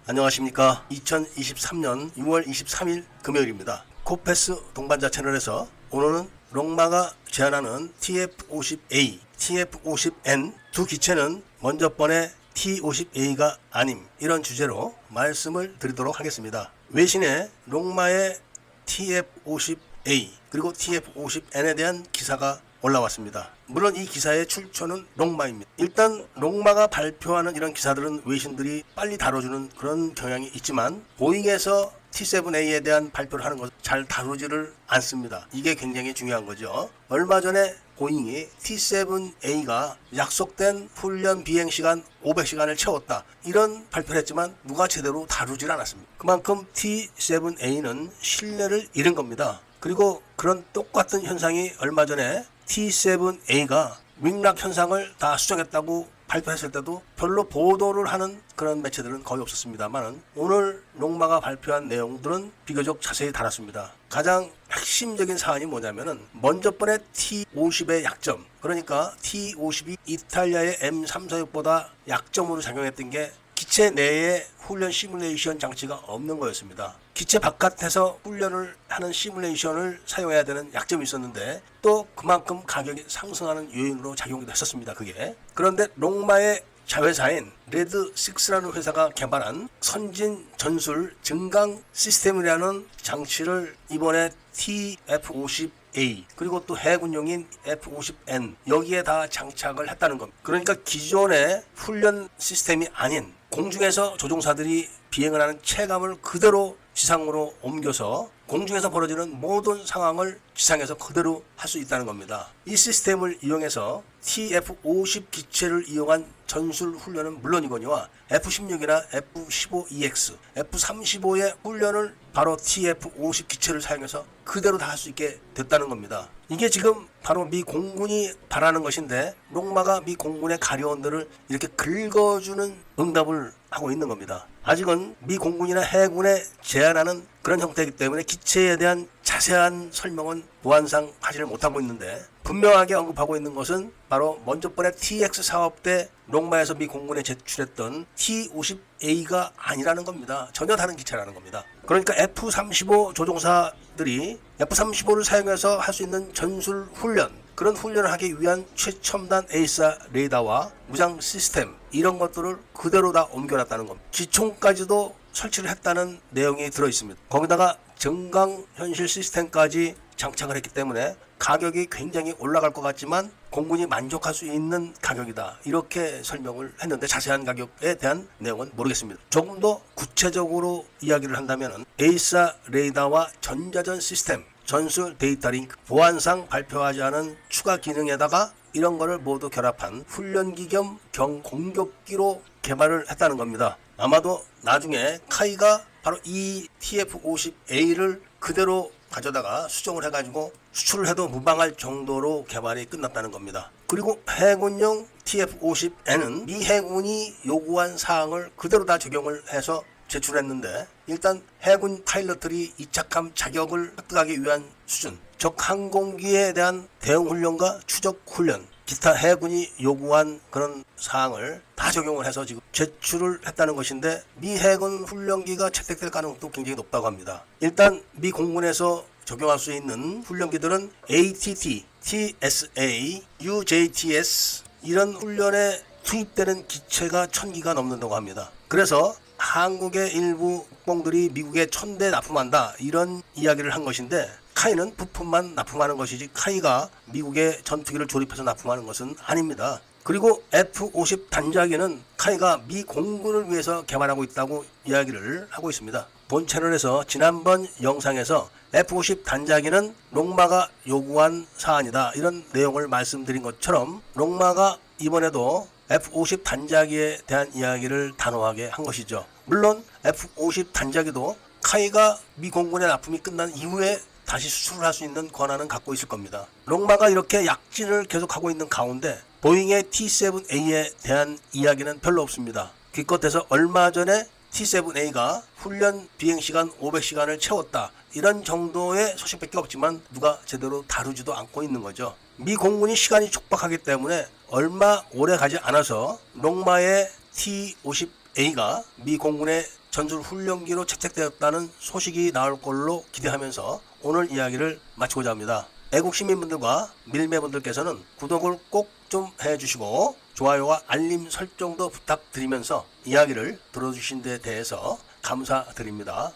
안녕하십니까. 2023년 6월 23일 금요일입니다. 코패스 동반자 채널에서 오늘은 롱마가 제안하는 TF-50A, TF-50N 두 기체는 먼저 번의 T-50A가 아님, 이런 주제로 말씀을 드리도록 하겠습니다. 외신에 롱마의 TF-50A 그리고 TF-50N에 대한 기사가 올라왔습니다. 물론 이 기사의 출처는 롱마입니다. 일단 롱마가 발표하는 이런 기사들은 외신들이 빨리 다뤄주는 그런 경향이 있지만, 보잉에서 T7A에 대한 발표를 하는 것을 잘 다루지를 않습니다. 이게 굉장히 중요한 거죠. 얼마 전에 보잉이 T7A가 약속된 훈련 비행시간 500시간을 채웠다, 이런 발표를 했지만 누가 제대로 다루질 않았습니다. 그만큼 T7A는 신뢰를 잃은 겁니다. 그리고 그런 똑같은 현상이 얼마 전에 T7A가 윙락 현상을 다 수정했다고 발표했을 때도 별로 보도를 하는 그런 매체들은 거의 없었습니다만, 오늘 롱마가 발표한 내용들은 비교적 자세히 다뤘습니다. 가장 핵심적인 사안이 뭐냐면은, 먼저 번의 T50의 약점, 그러니까 T50이 이탈리아의 M346보다 약점으로 작용했던 게 기체 내에 훈련 시뮬레이션 장치가 없는 거였습니다. 기체 바깥에서 훈련을 하는 시뮬레이션을 사용해야 되는 약점이 있었는데, 또 그만큼 가격이 상승하는 요인으로 작용도 했었습니다. 그게. 그런데 롱마의 자회사인 레드6라는 회사가 개발한 선진 전술 증강 시스템이라는 장치를 이번에 TF-50A 그리고 또 해군용인 F-50N 여기에 다 장착을 했다는 겁니다. 그러니까 기존의 훈련 시스템이 아닌 공중에서 조종사들이 비행을 하는 체감을 그대로 지상으로 옮겨서 공중에서 벌어지는 모든 상황을 지상에서 그대로 할 수 있다는 겁니다. 이 시스템을 이용해서 TF-50 기체를 이용한 전술 훈련은 물론이거니와 F-16이나 F-15EX, F-35의 훈련을 바로 TF-50 기체를 사용해서 그대로 다 할 수 있게 됐다는 겁니다. 이게 지금 바로 미 공군이 바라는 것인데, 롱마가 미 공군의 가려원들을 이렇게 긁어주는 응답을 하고 있는 겁니다. 아직은 미 공군이나 해군에 제안하는 그런 형태이기 때문에 기체에 대한 자세한 설명은 보안상 하지를 못하고 있는데, 분명하게 언급하고 있는 것은 바로 먼저 번의 TX 사업 때 롱마에서 미 공군에 제출했던 T-50A가 아니라는 겁니다. 전혀 다른 기체라는 겁니다. 그러니까 F-35 조종사들이 F-35를 사용해서 할 수 있는 전술 훈련, 그런 훈련을 하기 위한 최첨단 에이사 레이더와 무장 시스템, 이런 것들을 그대로 다 옮겨놨다는 겁니다. 기총까지도 설치를 했다는 내용이 들어있습니다. 거기다가 증강 현실 시스템까지 장착을 했기 때문에 가격이 굉장히 올라갈 것 같지만 공군이 만족할 수 있는 가격이다, 이렇게 설명을 했는데, 자세한 가격에 대한 내용은 모르겠습니다. 조금 더 구체적으로 이야기를 한다면, 에이사 레이더와 전자전 시스템, 전술 데이터 링크, 보안상 발표하지 않은 추가 기능에다가 이런 거를 모두 결합한 훈련기 겸 경공격기로 개발을 했다는 겁니다. 아마도 나중에 카이가 바로 이 TF-50A를 그대로 가져다가 수정을 해가지고 수출을 해도 무방할 정도로 개발이 끝났다는 겁니다. 그리고 해군용 TF-50N은 미 해군이 요구한 사항을 그대로 다 적용을 해서 제출했는데, 일단 해군 파일럿들이 이착함 자격을 획득하기 위한 수준, 적 항공기에 대한 대응 훈련과 추적 훈련, 기타 해군이 요구한 그런 사항을 다 적용을 해서 지금 제출을 했다는 것인데, 미 해군 훈련기가 채택될 가능성도 굉장히 높다고 합니다. 일단 미 공군에서 적용할 수 있는 훈련기들은 ATT, TSA, UJTS 이런 훈련에 투입되는 기체가 1000기가 넘는다고 합니다. 그래서 한국의 일부 국뽕들이 미국에 1000대 납품한다, 이런 이야기를 한 것인데, 카이는 부품만 납품하는 것이지 카이가 미국의 전투기를 조립해서 납품하는 것은 아닙니다. 그리고 F-50 단자기는 카이가 미 공군을 위해서 개발하고 있다고 이야기를 하고 있습니다. 본 채널에서 지난번 영상에서 F-50 단자기는 롱마가 요구한 사안이다, 이런 내용을 말씀드린 것처럼 롱마가 이번에도 F-50 단자기에 대한 이야기를 단호하게 한 것이죠. 물론 F-50 단자기도 카이가 미 공군의 납품이 끝난 이후에 다시 수출을 할 수 있는 권한은 갖고 있을 겁니다. 롱마가 이렇게 약진을 계속하고 있는 가운데 보잉의 T7A에 대한 이야기는 별로 없습니다. 기껏해서 얼마 전에 T7A가 훈련 비행시간 500시간을 채웠다, 이런 정도의 소식밖에 없지만 누가 제대로 다루지도 않고 있는 거죠. 미 공군이 시간이 촉박하기 때문에 얼마 오래 가지 않아서 롱마의 T-50A가 미 공군에 전술 훈련기로 채택되었다는 소식이 나올 걸로 기대하면서 오늘 이야기를 마치고자 합니다. 애국 시민분들과 밀매분들께서는 구독을 꼭 좀 해주시고 좋아요와 알림 설정도 부탁드리면서 이야기를 들어주신 데 대해서 감사드립니다.